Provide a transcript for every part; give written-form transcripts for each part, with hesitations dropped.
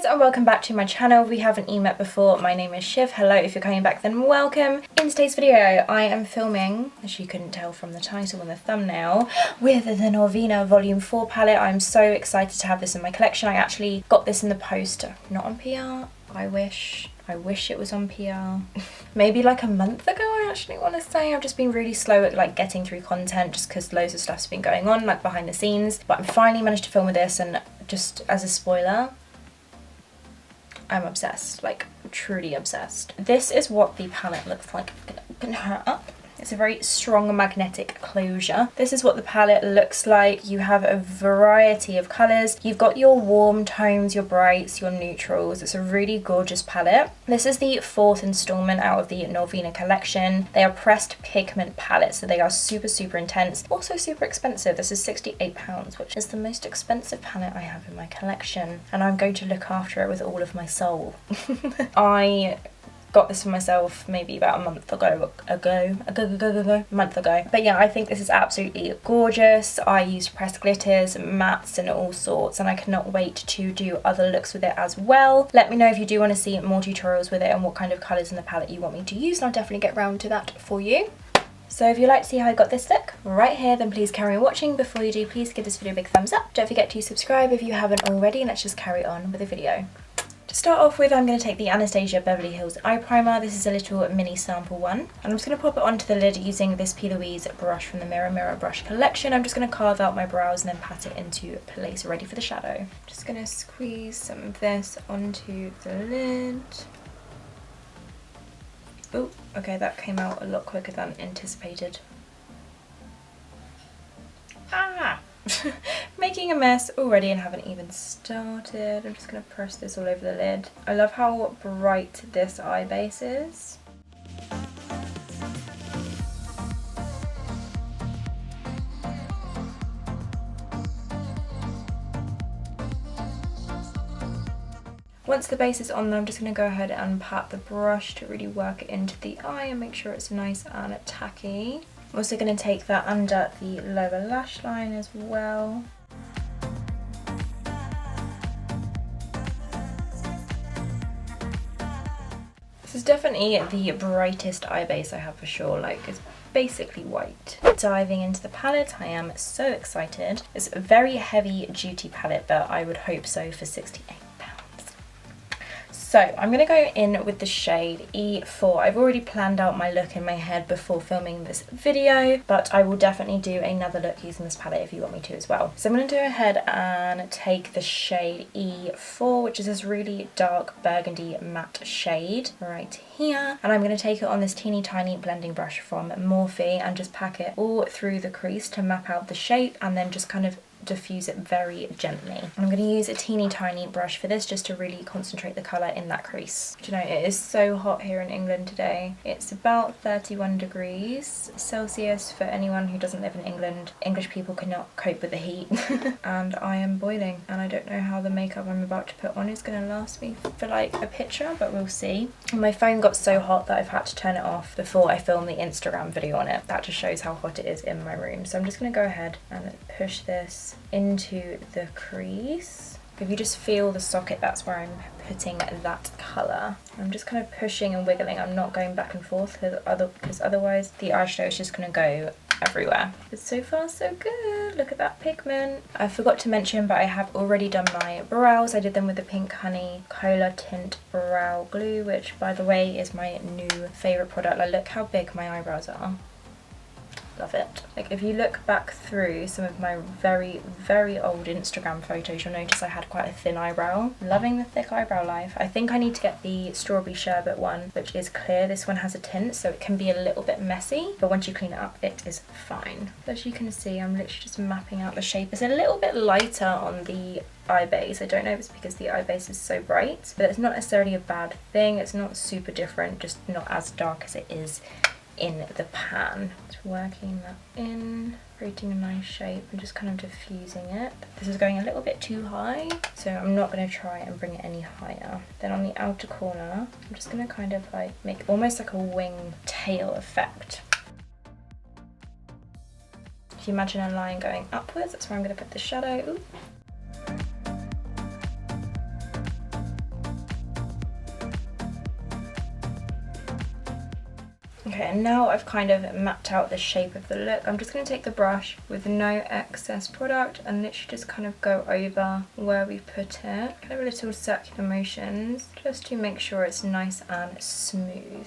and welcome back to my channel. If we haven't met before, my name is Shiv. Hello, if you're coming back then welcome. In today's video I am filming, as you couldn't tell from the title and the thumbnail, with the Norvina Volume 4 palette. I'm so excited to have this in my collection. I actually got this in the post, not on PR. I wish it was on PR. Maybe like a month ago, I actually want to say. I've just been really slow at like getting through content just because loads of stuff's been going on like behind the scenes. But I finally managed to film with this, and just as a spoiler, I'm obsessed, like truly obsessed. This is what the palette looks like. I'm gonna open her up. It's a very strong magnetic closure. This is what the palette looks like. You have a variety of colours. You've got your warm tones, your brights, your neutrals. It's a really gorgeous palette. This is the 4th installment out of the Norvina collection. They are pressed pigment palettes, so they are super intense. Also super expensive. This is £68, which is the most expensive palette I have in my collection. And I'm going to look after it with all of my soul. I got this for myself maybe about a month ago. But yeah, I think this is absolutely gorgeous. I used pressed glitters, mattes and all sorts, and I cannot wait to do other looks with it as well. Let me know if you do want to see more tutorials with it and what kind of colours in the palette you want me to use, and I'll definitely get round to that for you. So if you'd like to see how I got this look right here, then please carry on watching. Before you do, please give this video a big thumbs up. Don't forget to subscribe if you haven't already, and let's just carry on with the video. To start off with, I'm going to take the Anastasia Beverly Hills eye primer. This is a little mini sample one, and I'm just going to pop it onto the lid using this P. Louise brush from the Mirror brush collection. I'm just going to carve out my brows and then pat it into place, ready for the shadow. Just going to squeeze some of this onto the lid. Oh, okay, that came out a lot quicker than anticipated. Ah! Making a mess already and haven't even started. I'm just going to press this all over the lid. I love how bright this eye base is. Once the base is on, I'm just going to go ahead and pat the brush to really work it into the eye and make sure it's nice and tacky. I'm also going to take that under the lower lash line as well. This is definitely the brightest eye base I have for sure, like it's basically white. Diving into the palette, I am so excited. It's a very heavy duty palette, but I would hope so for £68. So I'm going to go in with the shade E4. I've already planned out my look in my head before filming this video, but I will definitely do another look using this palette if you want me to as well. So I'm going to go ahead and take the shade E4, which is this really dark burgundy matte shade right here. And I'm going to take it on this teeny tiny blending brush from Morphe and just pack it all through the crease to map out the shape, and then just kind of diffuse it very gently. I'm going to use a teeny tiny brush for this just to really concentrate the colour in that crease. Do you know, it is so hot here in England today. It's about 31 degrees Celsius for anyone who doesn't live in England. English people cannot cope with the heat. And I am boiling, and I don't know how the makeup I'm about to put on is going to last me for like a picture, but we'll see. And my phone got so hot that I've had to turn it off before I film the Instagram video on it. That just shows how hot it is in my room. So I'm just going to go ahead and push this into the crease. If you just feel the socket, that's where I'm putting that colour. I'm just kind of pushing and wiggling. I'm not going back and forth because otherwise the eyeshadow is just going to go everywhere. But so far so good. Look at that pigment. I forgot to mention, but I have already done my brows. I did them with the Pink Honey Cola Tint Brow Glue, which by the way is my new favourite product. Like, look how big my eyebrows are. Love it. Like, if you look back through some of my very old Instagram photos, you'll notice I had quite a thin eyebrow. Loving the thick eyebrow life. I think I need to get the Strawberry Sherbet one, which is clear. This one has a tint, so it can be a little bit messy, but once you clean it up, it is fine. As you can see, I'm literally just mapping out the shape. It's a little bit lighter on the eye base. I don't know if it's because the eye base is so bright, but it's not necessarily a bad thing. It's not super different, just not as dark as it is in the pan. Just working that in, creating a nice shape and just kind of diffusing it. This is going a little bit too high, so I'm not going to try and bring it any higher. Then on the outer corner, I'm just going to kind of like make almost like a wing tail effect. If you imagine a line going upwards, that's where I'm going to put the shadow. Ooh. Okay, and now I've kind of mapped out the shape of the look. I'm just going to take the brush with no excess product and literally just kind of go over where we put it. Kind of little circular motions just to make sure it's nice and smooth.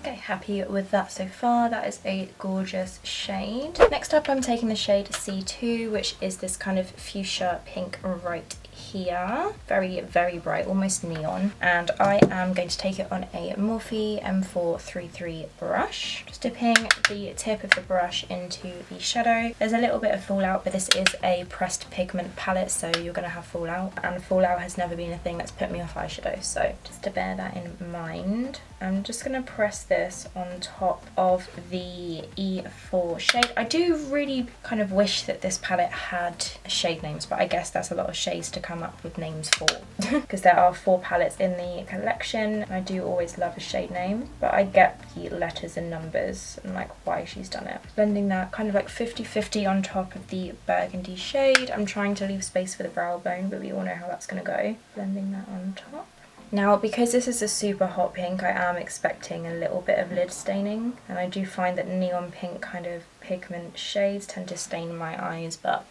Okay, happy with that so far. That is a gorgeous shade. Next up, I'm taking the shade C2, which is this kind of fuchsia pink right here. Very, very bright, almost neon. And I am going to take it on a Morphe M433 brush. Just dipping the tip of the brush into the shadow. There's a little bit of fallout, but this is a pressed pigment palette, so you're going to have fallout. And fallout has never been a thing that's put me off eyeshadow, so just to bear that in mind. I'm just going to press this on top of the E4 shade. I do really kind of wish that this palette had shade names, but I guess that's a lot of shades to come up with names for because there are 4 palettes in the collection. I do always love a shade name, but I get the letters and numbers and like why she's done it. Blending that kind of like 50-50 on top of the burgundy shade. I'm trying to leave space for the brow bone, but we all know how that's going to go. Blending that on top. Now, because this is a super hot pink, I am expecting a little bit of lid staining, and I do find that neon pink kind of pigment shades tend to stain my eyes, but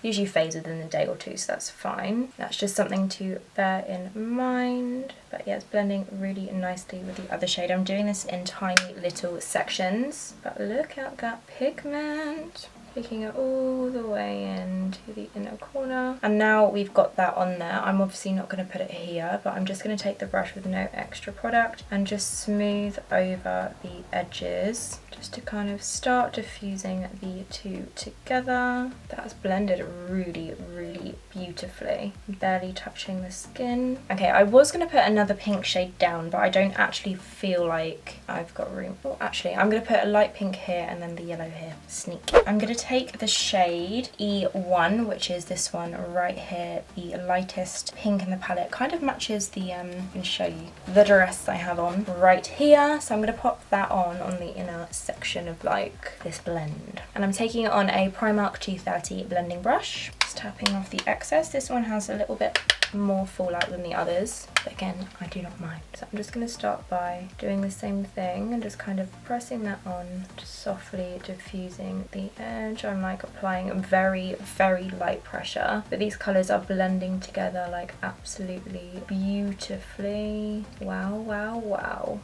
usually fades within a day or two, so that's fine. That's just something to bear in mind. But yeah, it's blending really nicely with the other shade. I'm doing this in tiny little sections, but look at that pigment. Taking it all the way into the inner corner. And now we've got that on there. I'm obviously not going to put it here, but I'm just going to take the brush with no extra product and just smooth over the edges just to kind of start diffusing the two together. That's blended really, really beautifully. Barely touching the skin. Okay, I was going to put another pink shade down, but I don't actually feel like I've got room. Oh, actually, I'm going to put a light pink here and then the yellow here. Sneak. I'm going to take the shade E1, which is this one right here, the lightest pink in the palette. Kind of matches the, I can show you, the dress I have on right here. So I'm going to pop that on the inner section of like this blend. And I'm taking it on a Primark 230 blending brush. Just tapping off the excess. This one has a little bit more fallout than the others, but again, I do not mind. So I'm just going to start by doing the same thing and just kind of pressing that on, just softly diffusing the edge. I'm like applying very, very light pressure, but these colours are blending together like absolutely beautifully. Wow, wow, wow.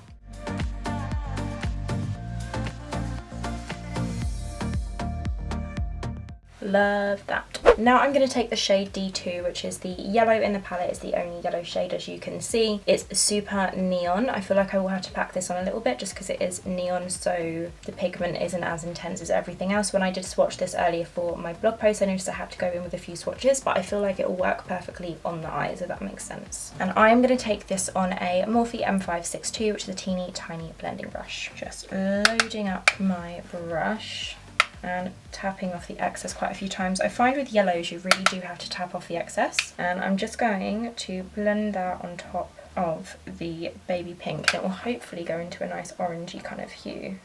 Love that. Now I'm going to take the shade D2, which is the yellow in the palette. It's the only yellow shade, as you can see. It's super neon. I feel like I will have to pack this on a little bit just because it is neon, so the pigment isn't as intense as everything else. When I did swatch this earlier for my blog post, I noticed I had to go in with a few swatches, but I feel like it will work perfectly on the eyes, if that makes sense. And I'm going to take this on a Morphe M562, which is a teeny tiny blending brush. Just loading up my brush and tapping off the excess quite a few times. I find with yellows you really do have to tap off the excess, and I'm just going to blend that on top of the baby pink, and it will hopefully go into a nice orangey kind of hue.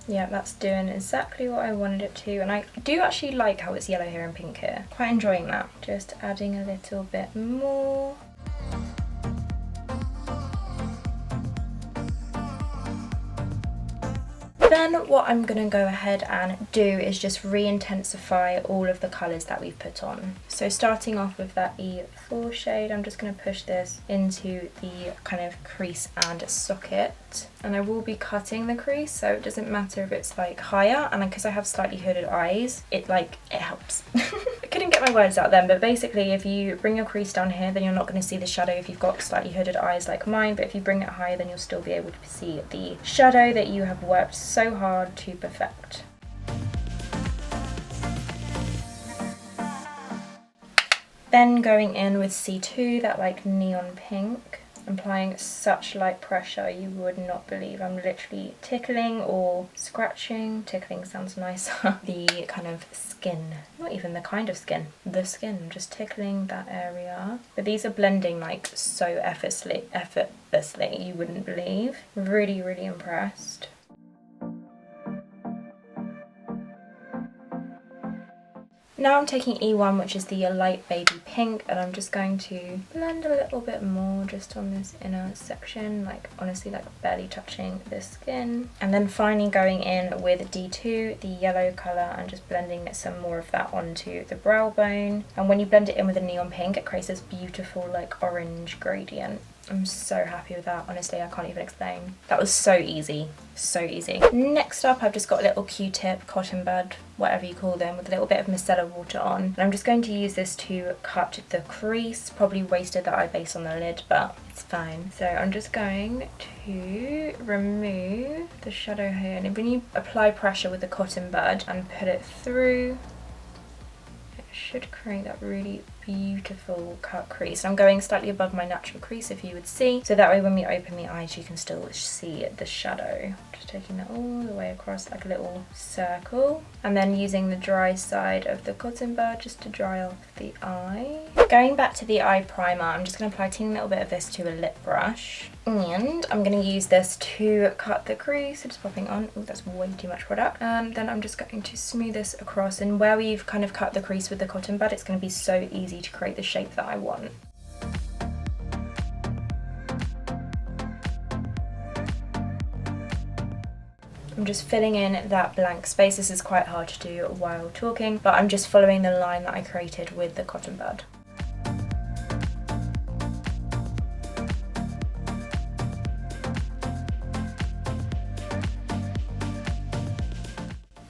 Yeah, that's doing exactly what I wanted it to, and I do actually like how it's yellow here and pink here. Quite enjoying that. Just adding a little bit more. Then what I'm going to go ahead and do is just re-intensify all of the colours that we've put on. So starting off with that E4 shade, I'm just going to push this into the kind of crease and socket. And I will be cutting the crease, so it doesn't matter if it's like higher, and because I have slightly hooded eyes, it helps. I couldn't get my words out then, but basically if you bring your crease down here, then you're not going to see the shadow if you've got slightly hooded eyes like mine, but if you bring it higher, then you'll still be able to see the shadow that you have worked so hard to perfect. Then going in with C2, that like neon pink. Applying such light pressure you would not believe. I'm literally tickling or scratching, tickling sounds nicer, the kind of skin, not even the kind of skin, the skin, just tickling that area. But these are blending like so effortlessly, you wouldn't believe. Really, really impressed. Now I'm taking E1, which is the light baby pink, and I'm just going to blend a little bit more just on this inner section, like honestly like barely touching the skin. And then finally going in with D2, the yellow colour, and just blending some more of that onto the brow bone. And when you blend it in with a neon pink, it creates this beautiful like orange gradient. I'm so happy with that, honestly, I can't even explain. That was so easy, so easy. Next up, I've just got a little Q-tip, cotton bud, whatever you call them, with a little bit of micellar water on. And I'm just going to use this to cut the crease. Probably wasted the eye base on the lid, but it's fine. So I'm just going to remove the shadow here. And when you apply pressure with the cotton bud and put it through, it should create that really beautiful cut crease. I'm going slightly above my natural crease, if you would see, so that way when we open the eyes you can still see the shadow. Just taking that all the way across like a little circle, and then using the dry side of the cotton bud just to dry off the eye. Going back to the eye primer, I'm just going to apply a teeny little bit of this to a lip brush, and I'm going to use this to cut the crease. So just popping on. Oh, that's way too much product. And then I'm just going to smooth this across, and where we've kind of cut the crease with the cotton bud, it's going to be so easy to create the shape that I want. I'm just filling in that blank space. This is quite hard to do while talking, but I'm just following the line that I created with the cotton bud.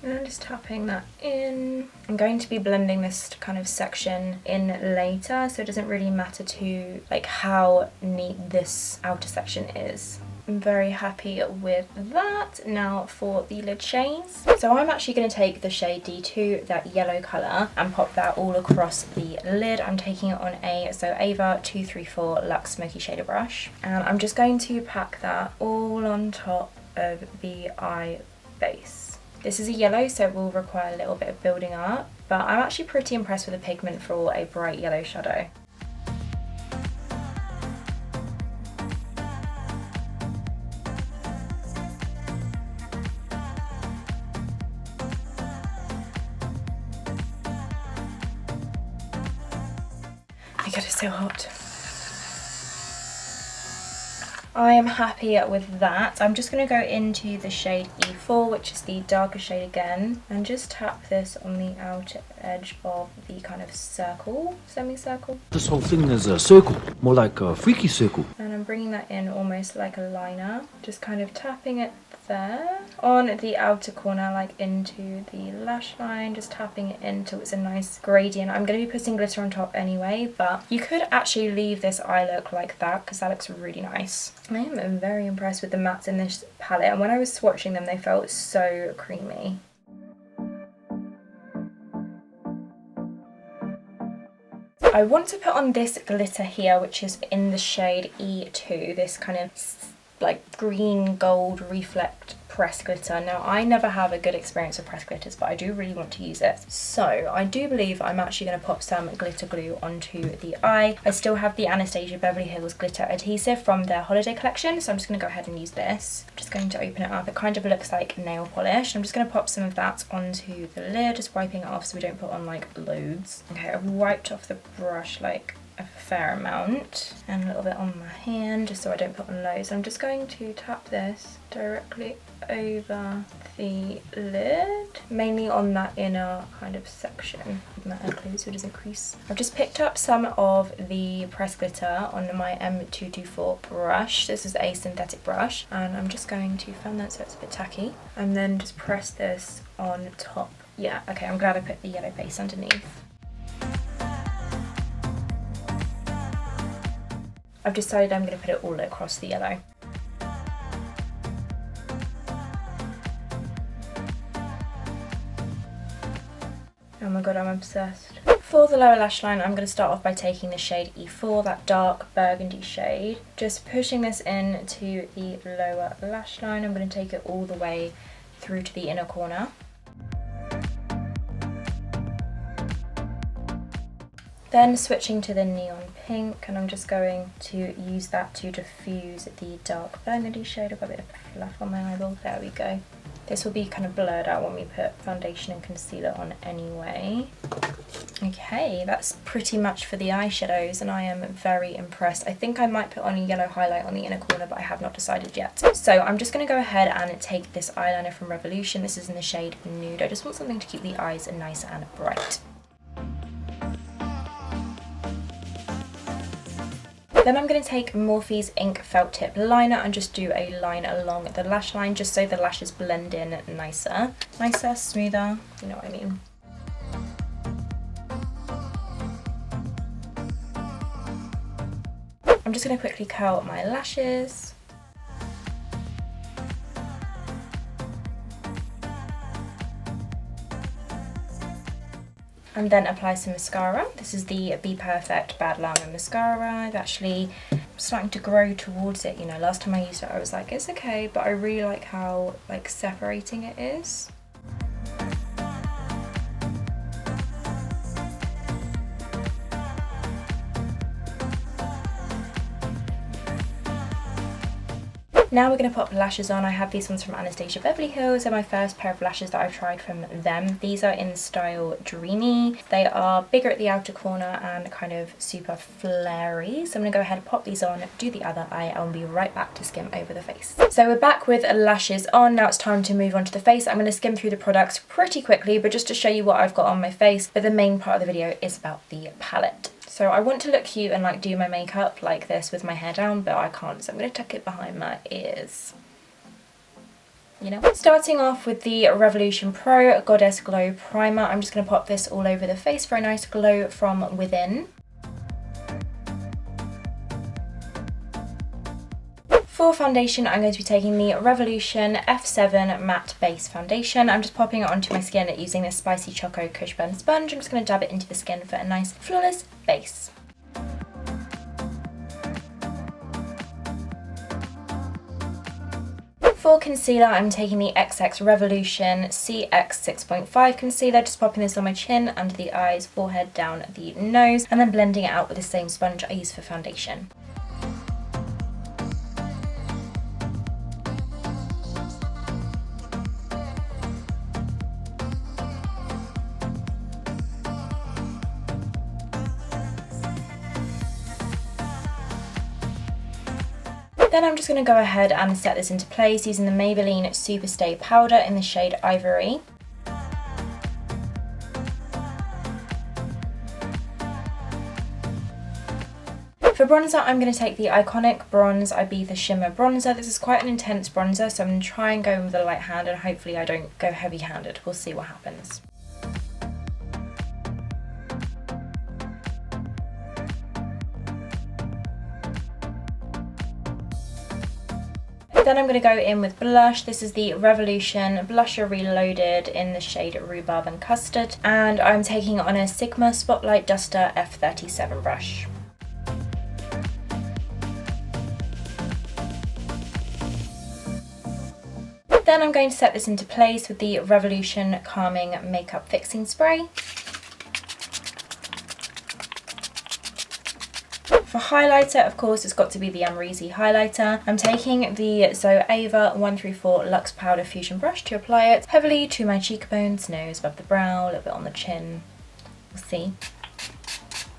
And I'm just tapping that in. I'm going to be blending this kind of section in later, so it doesn't really matter to like how neat this outer section is. I'm very happy with that. Now for the lid shades. So I'm actually going to take the shade D2, that yellow colour, and pop that all across the lid. I'm taking it on a Ava 234 Luxe Smoky Shader brush, and I'm just going to pack that all on top of the eye base. This is a yellow, so it will require a little bit of building up, but I'm actually pretty impressed with the pigment for a bright yellow shadow. Oh my god, it's so hot. I am happy with that. I'm just going to go into the shade E4, which is the darker shade again, and just tap this on the outer edge of the kind of circle, semicircle. This whole thing is a circle, more like a freaky circle. And I'm bringing that in almost like a liner, just kind of tapping it there on the outer corner, like into the lash line, just tapping it in till it's a nice gradient. I'm going to be putting glitter on top anyway, but you could actually leave this eye look like that because that looks really nice. I am very impressed with the mattes in this palette, and when I was swatching them they felt so creamy. I want to put on this glitter here, which is in the shade E2, this kind of like green gold reflect pressed glitter. Now I never have a good experience with pressed glitters, but I do really want to use it. So I do believe I'm actually going to pop some glitter glue onto the eye. I still have the Anastasia Beverly Hills glitter adhesive from their holiday collection, so I'm just going to go ahead and use this. I'm just going to open it up. It kind of looks like nail polish. I'm just going to pop some of that onto the lid, just wiping it off so we don't put on like loads. Okay, I've wiped off the brush like a fair amount and a little bit on my hand just so I don't put on loads. I'm just going to tap this directly over the lid, mainly on that inner kind of section. That glue so it doesn't crease. I've just picked up some of the pressed glitter on my M224 brush. This is a synthetic brush, and I'm just going to fan that so it's a bit tacky, and then just press this on top. Yeah, okay, I'm glad I put the yellow base underneath. I've decided I'm going to put it all across the yellow. Oh my god, I'm obsessed. For the lower lash line, I'm going to start off by taking the shade E4, that dark burgundy shade. Just pushing this into the lower lash line. I'm going to take it all the way through to the inner corner. Then switching to the neon pink, and I'm just going to use that to diffuse the dark burgundy shade. I've got a bit of fluff on my eyeball, there we go. This will be kind of blurred out when we put foundation and concealer on anyway. Okay, that's pretty much for the eyeshadows, and I am very impressed. I think I might put on a yellow highlight on the inner corner, but I have not decided yet. So I'm just going to go ahead and take this eyeliner from Revolution. This is in the shade Nude. I just want something to keep the eyes nice and bright. Then I'm going to take Morphe's Ink Felt Tip Liner and just do a line along the lash line, just so the lashes blend in nicer. Nicer, smoother, you know what I mean. I'm just going to quickly curl my lashes. And then apply some mascara. This is the Be Perfect Bad Llama mascara. I've actually starting to grow towards it. You know, last time I used it I was like, it's okay, but I really like how like separating it is. Now we're going to pop lashes on. I have these ones from Anastasia Beverly Hills. They're my first pair of lashes that I've tried from them. These are in style Dreamy. They are bigger at the outer corner and kind of super flary. So I'm going to go ahead and pop these on, do the other eye, and I'll be right back to skim over the face. So we're back with lashes on. Now it's time to move on to the face. I'm going to skim through the products pretty quickly, but just to show you what I've got on my face. But the main part of the video is about the palette. So I want to look cute and like do my makeup like this with my hair down, but I can't, so I'm going to tuck it behind my ears. You know? Starting off with the Revolution Pro Goddess Glow Primer. I'm just going to pop this all over the face for a nice glow from within. For foundation, I'm going to be taking the Revolution F7 Matte Base Foundation. I'm just popping it onto my skin using this Spicy Choco Kush Burn Sponge. I'm just going to dab it into the skin for a nice flawless base. For concealer, I'm taking the XX Revolution CX 6.5 concealer, just popping this on my chin, under the eyes, forehead, down the nose, and then blending it out with the same sponge I use for foundation. Then I'm just going to go ahead and set this into place using the Maybelline Superstay Powder in the shade Ivory. For bronzer, I'm going to take the Iconic Bronze Ibiza Shimmer Bronzer. This is quite an intense bronzer, so I'm going to try and go with a light hand, and hopefully I don't go heavy-handed. We'll see what happens. Then I'm going to go in with blush. This is the Revolution Blusher Reloaded in the shade Rhubarb and Custard. And I'm taking it on a Sigma Spotlight Duster F37 brush. Then I'm going to set this into place with the Revolution Calming Makeup Fixing Spray. For highlighter, of course, it's got to be the Amrezy highlighter. I'm taking the Zoeva 134 Luxe Powder Fusion Brush to apply it heavily to my cheekbones, nose, above the brow, a little bit on the chin. We'll see.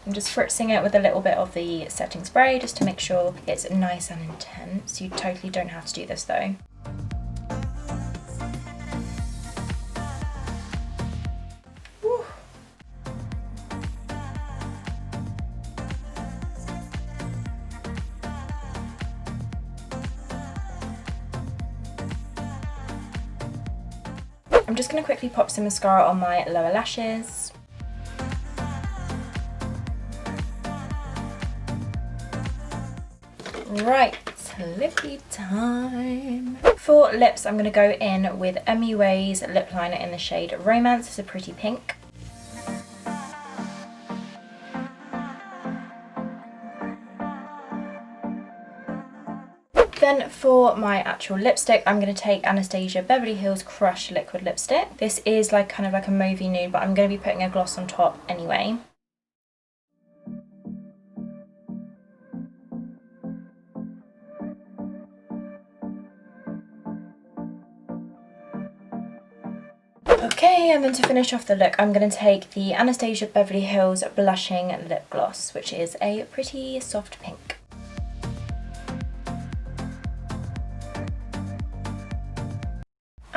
I'm just spritzing it with a little bit of the setting spray just to make sure it's nice and intense. You totally don't have to do this though. I'm just going to quickly pop some mascara on my lower lashes. Right, lippy time. For lips, I'm going to go in with MUA's lip liner in the shade Romance. It's a pretty pink. Then for my actual lipstick, I'm going to take Anastasia Beverly Hills Crush Liquid Lipstick. This is like kind of like a mauvey nude, but I'm going to be putting a gloss on top anyway. Okay, and then to finish off the look, I'm going to take the Anastasia Beverly Hills Blushing Lip Gloss, which is a pretty soft pink.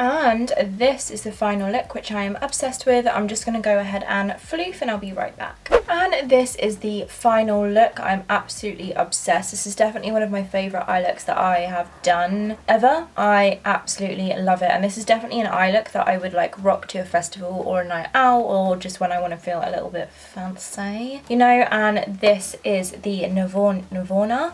And this is the final look, which I am obsessed with. I'm just going to go ahead and floof and I'll be right back. And this is the final look. I'm absolutely obsessed. This is definitely one of my favourite eye looks that I have done ever. I absolutely love it. And this is definitely an eye look that I would like rock to a festival or a night out, or just when I want to feel a little bit fancy, you know. And this is the Norvina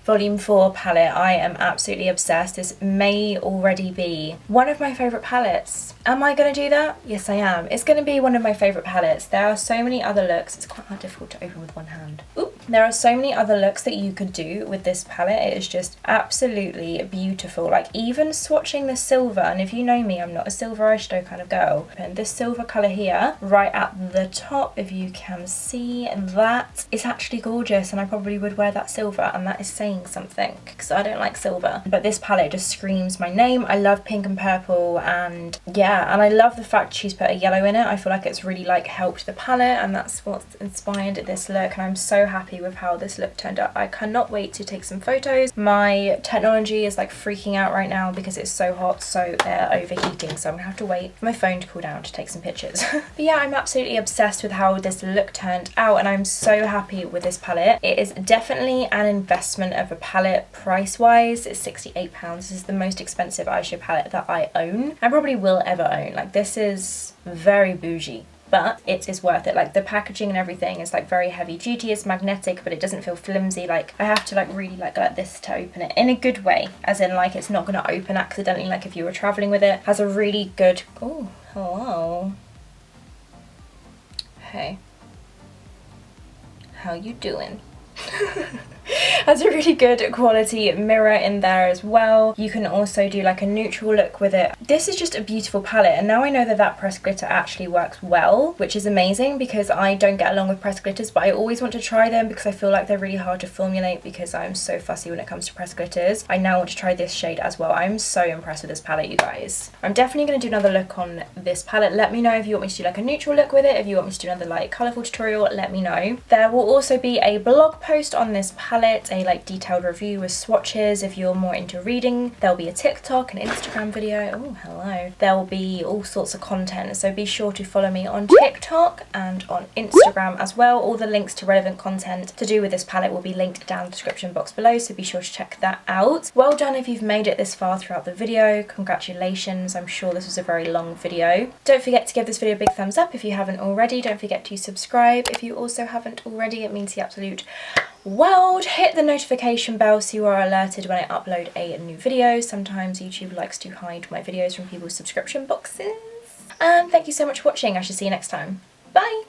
Volume 4 palette. I am absolutely obsessed. This may already be one of my favourite palettes. Am I going to do that? Yes, I am. It's going to be one of my favourite palettes. There are so many other looks. It's quite difficult to open with one hand. Ooh. There are so many other looks that you could do with this palette. It is just absolutely beautiful. Like even swatching the silver, and if you know me, I'm not a silver eyeshadow kind of girl. And this silver colour here, right at the top, if you can see that, is actually gorgeous, and I probably would wear that silver, and that is saying something because I don't like silver. But this palette just screams my name. I love pink and purple, and yeah, and I love the fact she's put a yellow in it. I feel like it's really like helped the palette, and that's what's inspired this look, and I'm so happy with how this look turned out. I cannot wait to take some photos. My technology is like freaking out right now because it's so hot, so they're overheating, so I'm gonna have to wait for my phone to cool down to take some pictures. But yeah, I'm absolutely obsessed with how this look turned out, and I'm so happy with this palette. It is definitely an investment of a palette. Price wise, it's £68. This is the most expensive eyeshadow palette that I own and probably will ever own. Like this is very bougie, but it is worth it. Like the packaging and everything is like very heavy duty. It's magnetic, but it doesn't feel flimsy. Like I have to like really like go like this to open it in a good way, as in like it's not going to open accidentally like if you were traveling with it. Has a really good, oh hello, hey, how you doing? Has a really good quality mirror in there as well. You can also do like a neutral look with it. This is just a beautiful palette, and now I know that that pressed glitter actually works well, which is amazing because I don't get along with pressed glitters, but I always want to try them because I feel like they're really hard to formulate because I'm so fussy when it comes to pressed glitters. I now want to try this shade as well. I'm so impressed with this palette, you guys. I'm definitely going to do another look on this palette. Let me know if you want me to do like a neutral look with it. If you want me to do another like colourful tutorial, let me know. There will also be a blog post on this palette, a like detailed review with swatches if you're more into reading. There'll be a TikTok, an Instagram video. Oh, hello. There will be all sorts of content, so be sure to follow me on TikTok and on Instagram as well. All the links to relevant content to do with this palette will be linked down in the description box below, so be sure to check that out. Well done if you've made it this far throughout the video. Congratulations. I'm sure this was a very long video. Don't forget to give this video a big thumbs up if you haven't already. Don't forget to subscribe if you also haven't already. It means the absolute world. Hit the notification bell so you are alerted when I upload a new video. Sometimes YouTube likes to hide my videos from people's subscription boxes. And thank you so much for watching. I shall see you next time. Bye!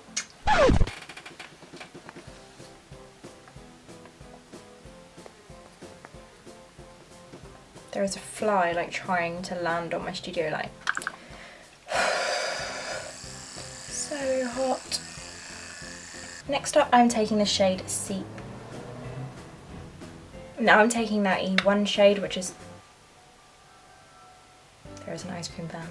There is a fly like trying to land on my studio light. So hot. Next up, I'm taking the shade C. Now I'm taking that E1 shade, which is, there is an ice cream van.